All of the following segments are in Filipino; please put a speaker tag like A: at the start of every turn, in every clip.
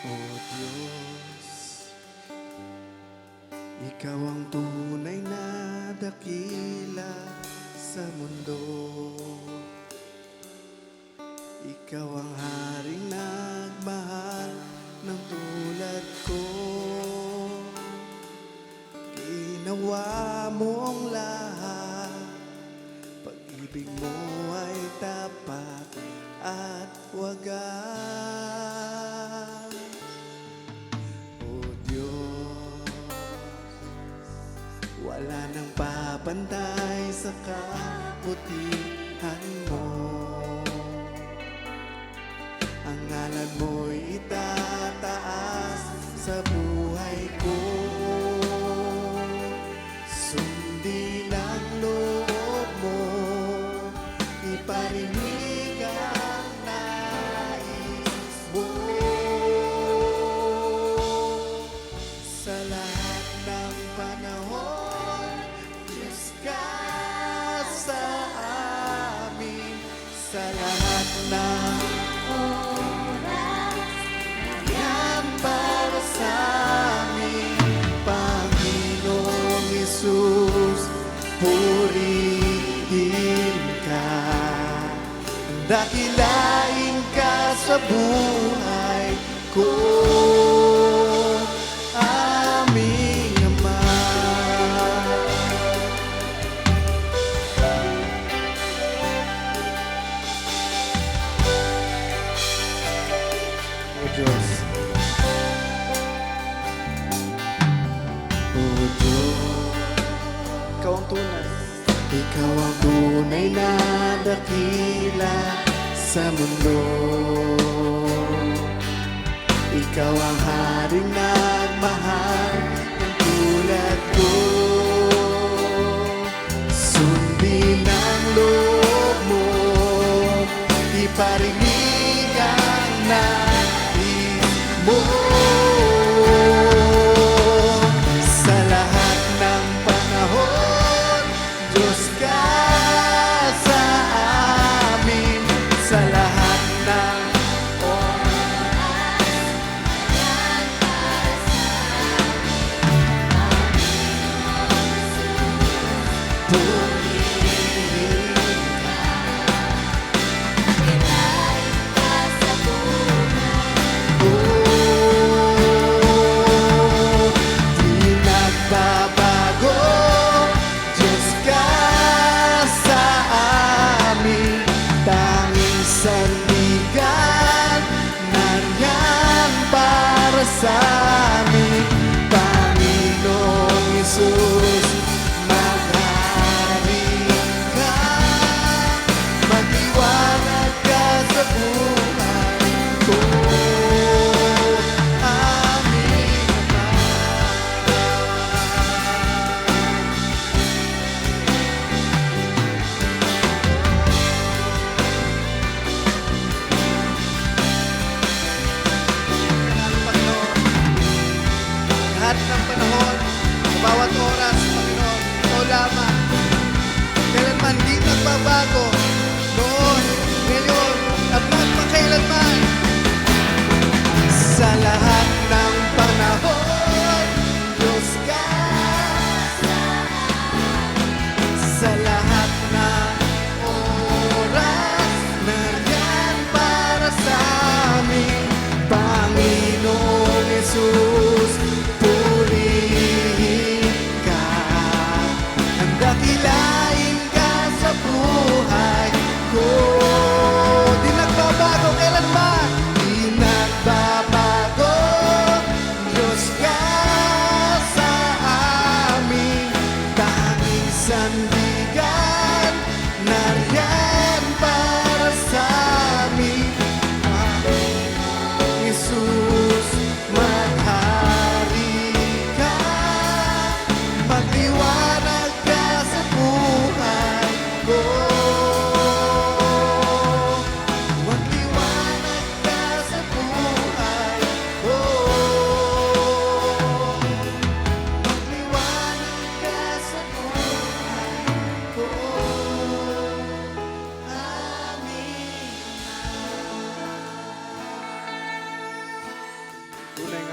A: O Diyos, Ikaw ang tunay na dakila sa mundo. Ikaw ang haring nagmahal ng tulad ko. Ginawa mo ang lahat, pag-ibig mo ay tapat at wagas. O Diyos, wala nang papantay sa kabutihan mo. Ang ngalan mo'y itataas sa buhay ko. Sundin ang loob mo, iparinig ang nais mo. Sa lahat ng panahon, Diyos ka sa amin. Sa lahat ng oras, yan para sa amin. Panginoong Hesus, purihin ka. Dakilain ka sa buhay ko, aming Ama. O Diyos, O Diyos, Ikaw ang tunay. Ikaw ang tunay na dakila sa mundo. Ikaw ang haring nagmahal ng tulad ko. Sundin ang loob mo, iparinig ang nais mo. Sa lahat ng panahon, Diyos ka sa amin. Sa lahat ng oras, yan para sa amin. Purihin ka.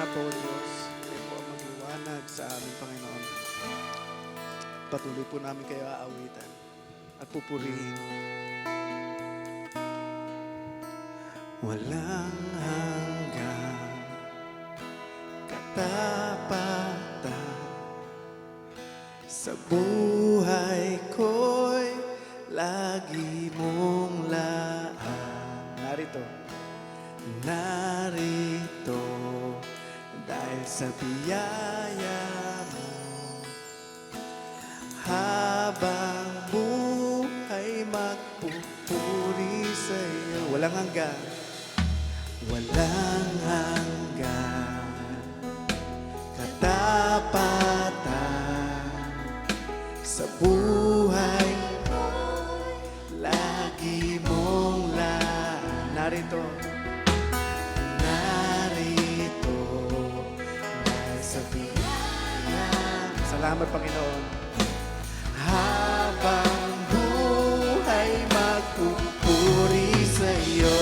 A: nga po, Diyos. Kayo po ang magliwanag sa aming Panginoon. Patuloy po namin kayo aawitan at pupurihin. Walang hanggang katapatan sa buhay ko'y lagi mong laan. Narito dahil sa biyaya mo, habang buhay magpupuri sa iyo. Walang hanggan katapatan sa buhay lagi mong laan. Narito dahil sa biyaya. Salamat, Panginoon. Habang buhay magpupuri sa iyo,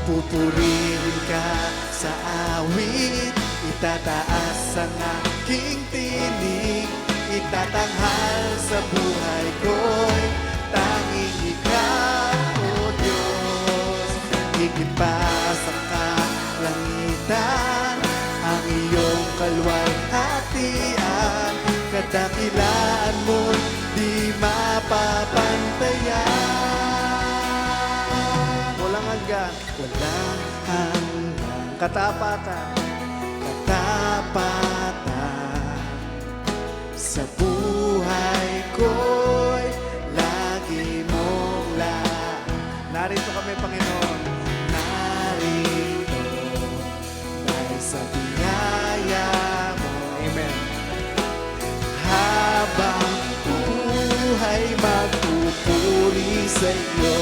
A: pupurihin ka sa awit, itataas ang aking tinig, itatanghal sa buhay ko'y tanging ikaw, O Diyos. Higit pa sa kalangitan, ang iyong kalwalhatian, kadakilaan mo'y di mapapantayan. Walang hanggan katapatan sa buhay ko'y lagi mong laan. Narito kami, Panginoon. Narito dahil sa biyaya mo. Amen. Habang buhay magpupuri sa iyo,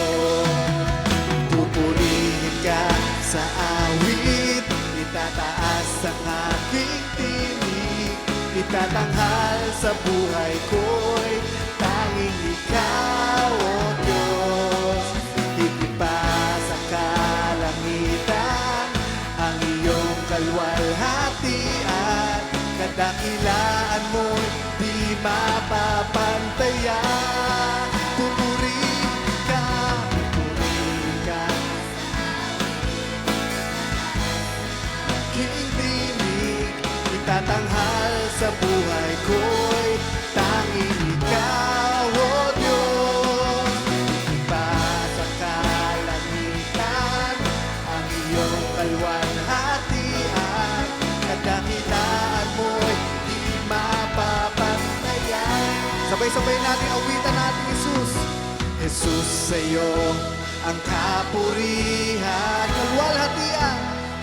A: pupurihin ka sa awit, itataas ang aking tinig, itatanghal sa buhay ko'y tanging ikaw, O Diyos. Higit pa sa kalangitan, ang iyong kalwalhatian, kadakilaan mo'y di mapapantayan. Pupurihin ka aking tinig, itatanghal sa buhay ko'y tanging ikaw, O Diyos. Iba sa kalangitan, ang iyong kalwalhatian, kadakilaan mo'y di mapapantayan. Sabay-sabay natin awitan natin, Jesus. Jesus, sa iyo ang kapurihan,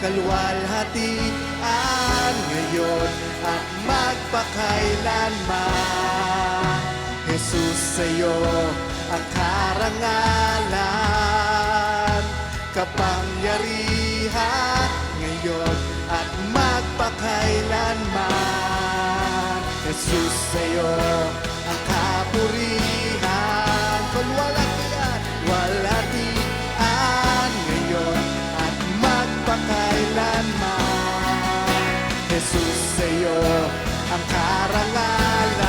A: kalwalhatian ngayon at magpakailanman. Jesus, sa iyo ang karangalan, kapangyarihan ngayon at magpakailanman. Jesus, sa iyo ang kapurihan, kalwalhatian ngayon at magpakailanman. Jesus, sa iyo ang karangalan,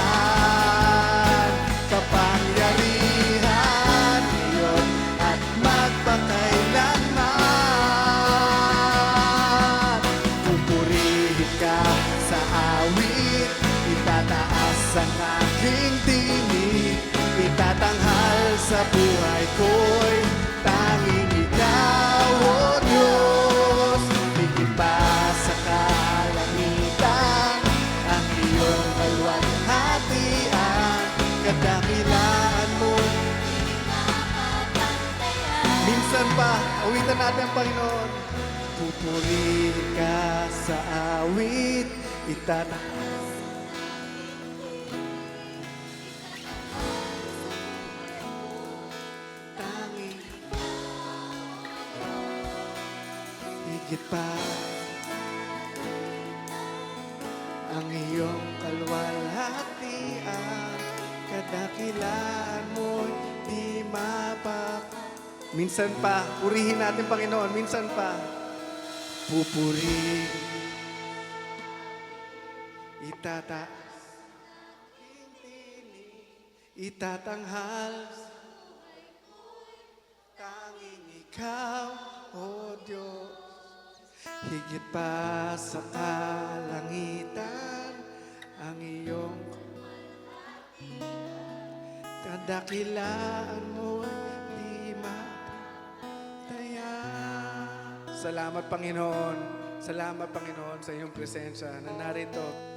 A: kapangyarihan ngayon at magpakailanman. Pupurihin ka sa awit, itataas ang aking tinig, itatanghal sa buhay ko'y tanging ikaw, O Diyos. Higit pa sa kalangitan, ang iyong kalwalhatian, kadakilaan mo. Minsan pa, awitan natin ang Panginoon. Pupurihin ka sa awit, itataas higit pa ang iyong kalwalhatian, kadakilaan mo'y di mapap. Minsan pa, purihin natin, Panginoon, minsan pa. pupuri, itatanghal, tanging ikaw, O Diyos, higit pa sa kalangitan, ang iyong kadakilaan mo di mataya. Salamat Panginoon. Salamat Panginoon sa iyong presensya na narito.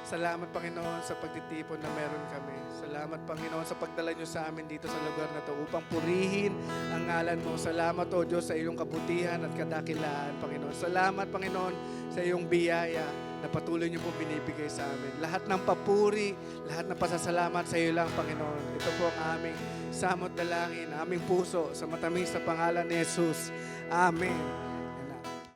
A: Salamat Panginoon sa pagtitipon na meron kami. Salamat Panginoon sa pagdala niyo sa amin dito sa lugar na to upang purihin ang ngalan mo. Salamat O Diyos sa iyong kabutihan at kadakilaan Panginoon. Salamat Panginoon sa iyong biyaya na patuloy niyo po binibigay sa amin. Lahat ng papuri, lahat ng pasasalamat sa iyo lang Panginoon. Ito po ang aming samot dalangin, aming puso sa matamis na pangalan ni Jesus. Amen.